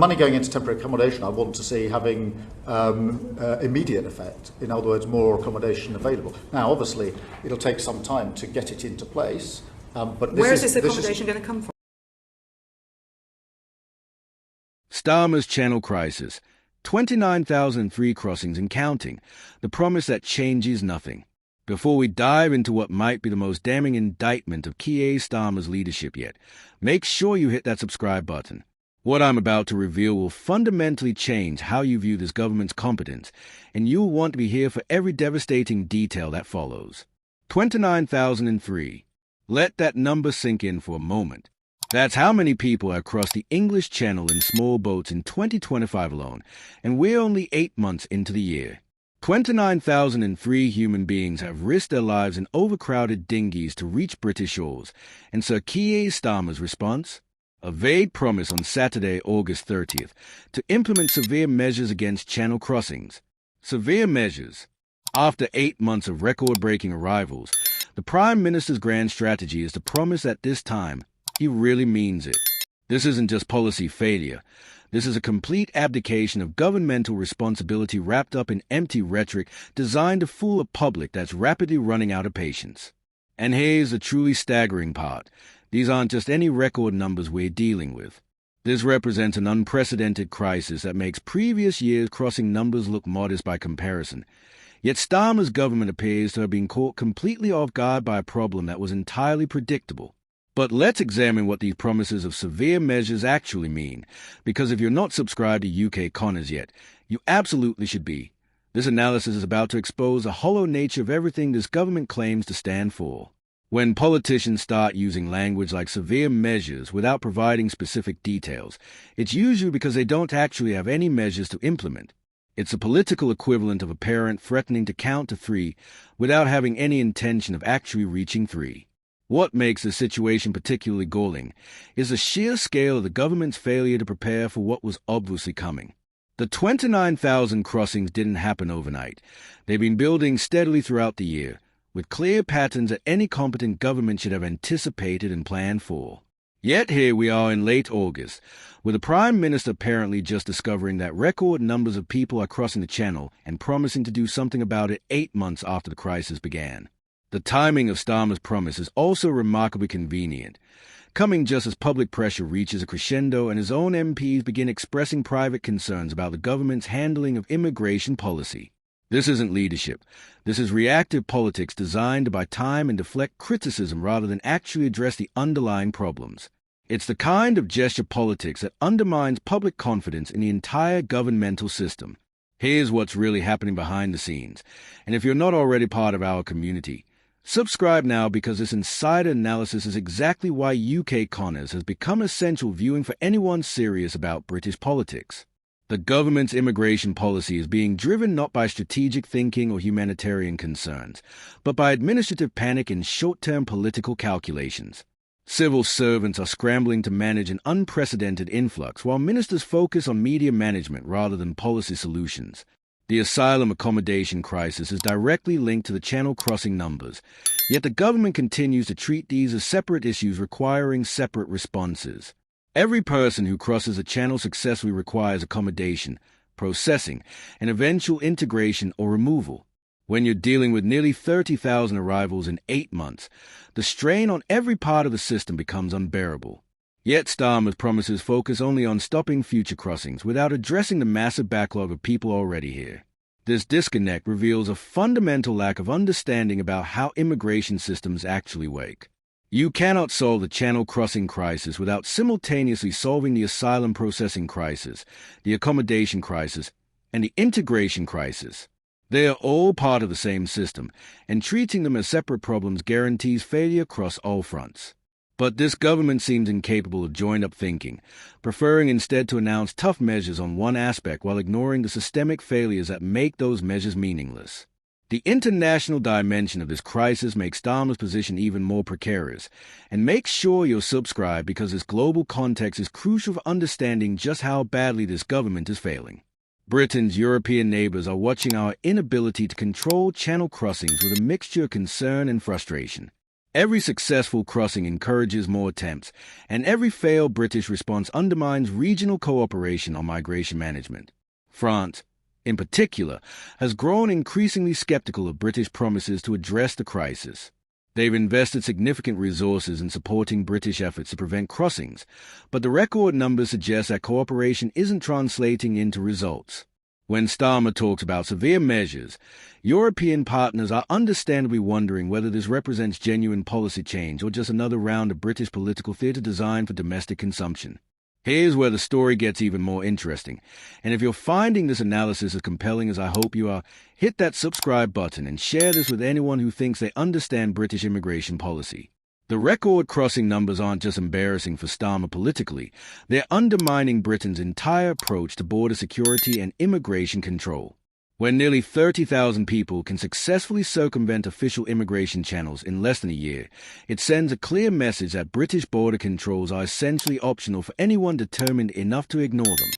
money going into temporary accommodation, I want to see having immediate effect. In other words, more accommodation available. Now, obviously, it'll take some time to get it into place. But where is this accommodation going to come from? Starmer's Channel crisis. 29,003 crossings and counting. The promise that changes nothing. Before we dive into what might be the most damning indictment of Keir Starmer's leadership yet, make sure you hit that subscribe button. What I'm about to reveal will fundamentally change how you view this government's competence, and you'll want to be here for every devastating detail that follows. 29,003. Let that number sink in for a moment. That's how many people have crossed the English Channel in small boats in 2025 alone, and we're only 8 months into the year. 29,003 human beings have risked their lives in overcrowded dinghies to reach British shores, and Sir Keir Starmer's response? A vague promise on Saturday, August 30th, to implement severe measures against Channel crossings. Severe measures. After 8 months of record-breaking arrivals, the Prime Minister's grand strategy is to promise that this time, he really means it. This isn't just policy failure. This is a complete abdication of governmental responsibility wrapped up in empty rhetoric designed to fool a public that's rapidly running out of patience. And here's the truly staggering part. These aren't just any record numbers we're dealing with. This represents an unprecedented crisis that makes previous years' crossing numbers look modest by comparison. Yet Starmer's government appears to have been caught completely off guard by a problem that was entirely predictable. But let's examine what these promises of severe measures actually mean, because if you're not subscribed to UK Connors yet, you absolutely should be. This analysis is about to expose the hollow nature of everything this government claims to stand for. When politicians start using language like severe measures without providing specific details, it's usually because they don't actually have any measures to implement. It's the political equivalent of a parent threatening to count to 3 without having any intention of actually reaching 3. What makes the situation particularly galling is the sheer scale of the government's failure to prepare for what was obviously coming. The 29,000 crossings didn't happen overnight. They've been building steadily throughout the year, with clear patterns that any competent government should have anticipated and planned for. Yet here we are in late August, with the Prime Minister apparently just discovering that record numbers of people are crossing the Channel and promising to do something about it 8 months after the crisis began. The timing of Starmer's promise is also remarkably convenient, coming just as public pressure reaches a crescendo and his own MPs begin expressing private concerns about the government's handling of immigration policy. This isn't leadership. This is reactive politics designed to buy time and deflect criticism rather than actually address the underlying problems. It's the kind of gesture politics that undermines public confidence in the entire governmental system. Here's what's really happening behind the scenes, and if you're not already part of our community, subscribe now, because this insider analysis is exactly why UK Connors has become essential viewing for anyone serious about British politics. The government's immigration policy is being driven not by strategic thinking or humanitarian concerns, but by administrative panic and short-term political calculations. Civil servants are scrambling to manage an unprecedented influx, while ministers focus on media management rather than policy solutions. The asylum accommodation crisis is directly linked to the Channel crossing numbers, yet the government continues to treat these as separate issues requiring separate responses. Every person who crosses the Channel successfully requires accommodation, processing, and eventual integration or removal. When you're dealing with nearly 30,000 arrivals in 8 months, the strain on every part of the system becomes unbearable. Yet Starmer's promises focus only on stopping future crossings without addressing the massive backlog of people already here. This disconnect reveals a fundamental lack of understanding about how immigration systems actually work. You cannot solve the Channel crossing crisis without simultaneously solving the asylum processing crisis, the accommodation crisis, and the integration crisis. They are all part of the same system, and treating them as separate problems guarantees failure across all fronts. But this government seems incapable of joined-up thinking, preferring instead to announce tough measures on one aspect while ignoring the systemic failures that make those measures meaningless. The international dimension of this crisis makes Starmer's position even more precarious, and make sure you're subscribed, because this global context is crucial for understanding just how badly this government is failing. Britain's European neighbours are watching our inability to control Channel crossings with a mixture of concern and frustration. Every successful crossing encourages more attempts, and every failed British response undermines regional cooperation on migration management. France, in particular, has grown increasingly skeptical of British promises to address the crisis. They've invested significant resources in supporting British efforts to prevent crossings, but the record numbers suggest that cooperation isn't translating into results. When Starmer talks about severe measures, European partners are understandably wondering whether this represents genuine policy change or just another round of British political theatre designed for domestic consumption. Here's where the story gets even more interesting, and if you're finding this analysis as compelling as I hope you are, hit that subscribe button and share this with anyone who thinks they understand British immigration policy. The record crossing numbers aren't just embarrassing for Starmer politically, they're undermining Britain's entire approach to border security and immigration control. When nearly 30,000 people can successfully circumvent official immigration channels in less than a year, it sends a clear message that British border controls are essentially optional for anyone determined enough to ignore them.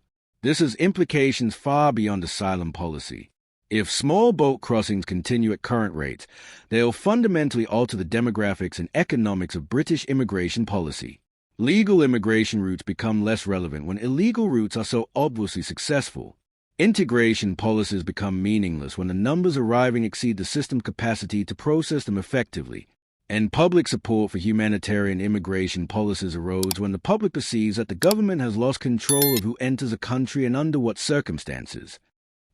This has implications far beyond asylum policy. If small boat crossings continue at current rates, they'll fundamentally alter the demographics and economics of British immigration policy. Legal immigration routes become less relevant when illegal routes are so obviously successful. Integration policies become meaningless when the numbers arriving exceed the system's capacity to process them effectively. And public support for humanitarian immigration policies erodes when the public perceives that the government has lost control of who enters a country and under what circumstances.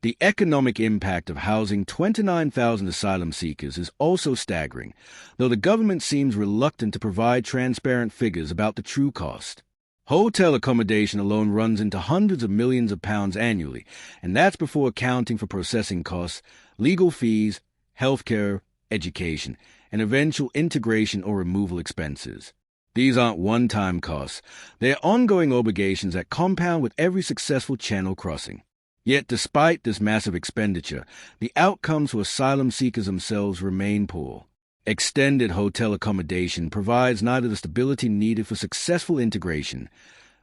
The economic impact of housing 29,000 asylum seekers is also staggering, though the government seems reluctant to provide transparent figures about the true cost. Hotel accommodation alone runs into hundreds of millions of pounds annually, and that's before accounting for processing costs, legal fees, healthcare, education, and eventual integration or removal expenses. These aren't one-time costs. They're ongoing obligations that compound with every successful channel crossing. Yet despite this massive expenditure, the outcomes for asylum seekers themselves remain poor. Extended hotel accommodation provides neither the stability needed for successful integration,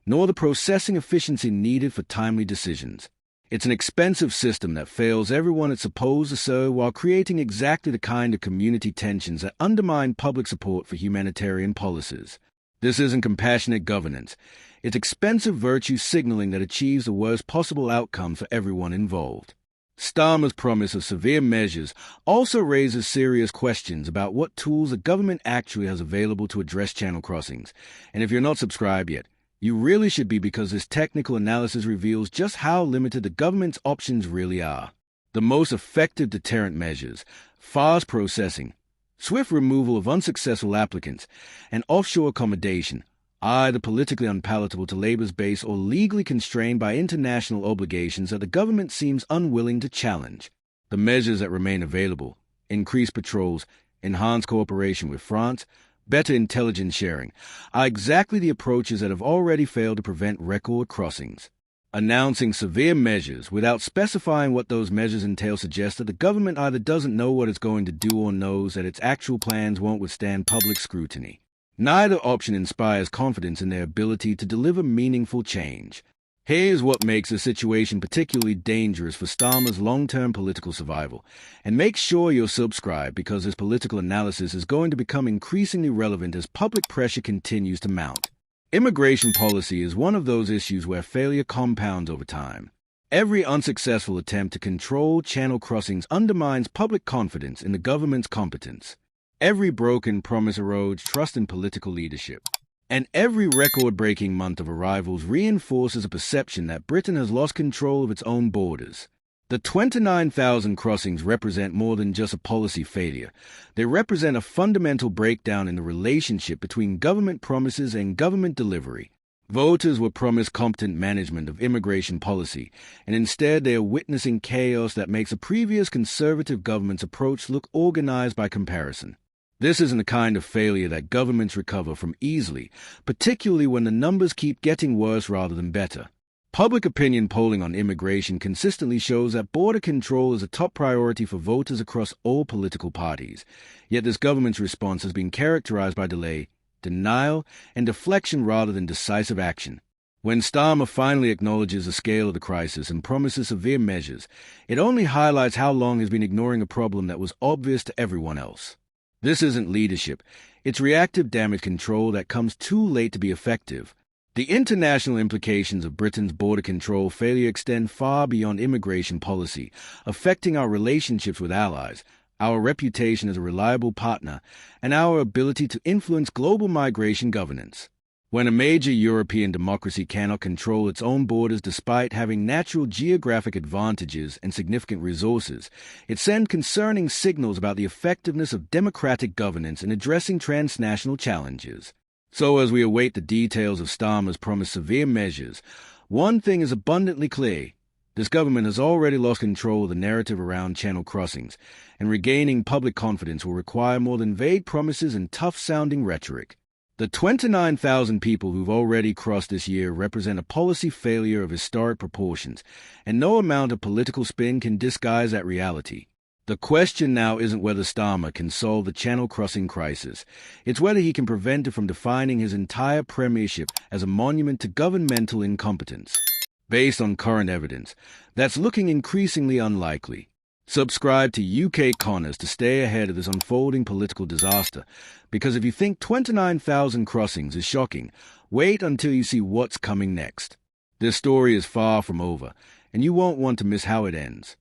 nor the processing efficiency needed for timely decisions. It's an expensive system that fails everyone it's supposed to serve while creating exactly the kind of community tensions that undermine public support for humanitarian policies. This isn't compassionate governance. It's expensive virtue signaling that achieves the worst possible outcome for everyone involved. Starmer's promise of severe measures also raises serious questions about what tools the government actually has available to address channel crossings. And if you're not subscribed yet, you really should be, because this technical analysis reveals just how limited the government's options really are. The most effective deterrent measures, fast processing, swift removal of unsuccessful applicants, and offshore accommodation, either politically unpalatable to Labour's base or legally constrained by international obligations that the government seems unwilling to challenge. The measures that remain available, increased patrols, enhanced cooperation with France, better intelligence sharing, are exactly the approaches that have already failed to prevent record crossings. Announcing severe measures without specifying what those measures entail suggests that the government either doesn't know what it's going to do or knows that its actual plans won't withstand public scrutiny. Neither option inspires confidence in their ability to deliver meaningful change. Here's what makes the situation particularly dangerous for Starmer's long-term political survival. And make sure you're subscribed, because this political analysis is going to become increasingly relevant as public pressure continues to mount. Immigration policy is one of those issues where failure compounds over time. Every unsuccessful attempt to control channel crossings undermines public confidence in the government's competence. Every broken promise erodes trust in political leadership. And every record-breaking month of arrivals reinforces a perception that Britain has lost control of its own borders. The 29,000 crossings represent more than just a policy failure. They represent a fundamental breakdown in the relationship between government promises and government delivery. Voters were promised competent management of immigration policy, and instead they are witnessing chaos that makes a previous Conservative government's approach look organized by comparison. This isn't the kind of failure that governments recover from easily, particularly when the numbers keep getting worse rather than better. Public opinion polling on immigration consistently shows that border control is a top priority for voters across all political parties, yet this government's response has been characterized by delay, denial, and deflection rather than decisive action. When Starmer finally acknowledges the scale of the crisis and promises severe measures, it only highlights how long he's been ignoring a problem that was obvious to everyone else. This isn't leadership. It's reactive damage control that comes too late to be effective. The international implications of Britain's border control failure extend far beyond immigration policy, affecting our relationships with allies, our reputation as a reliable partner, and our ability to influence global migration governance. When a major European democracy cannot control its own borders despite having natural geographic advantages and significant resources, it sends concerning signals about the effectiveness of democratic governance in addressing transnational challenges. So as we await the details of Starmer's promised severe measures, one thing is abundantly clear. This government has already lost control of the narrative around channel crossings, and regaining public confidence will require more than vague promises and tough-sounding rhetoric. The 29,000 people who've already crossed this year represent a policy failure of historic proportions, and no amount of political spin can disguise that reality. The question now isn't whether Starmer can solve the channel crossing crisis. It's whether he can prevent it from defining his entire premiership as a monument to governmental incompetence. Based on current evidence, that's looking increasingly unlikely. Subscribe to UK Connors to stay ahead of this unfolding political disaster, because if you think 29,000 crossings is shocking, wait until you see what's coming next. This story is far from over, and you won't want to miss how it ends.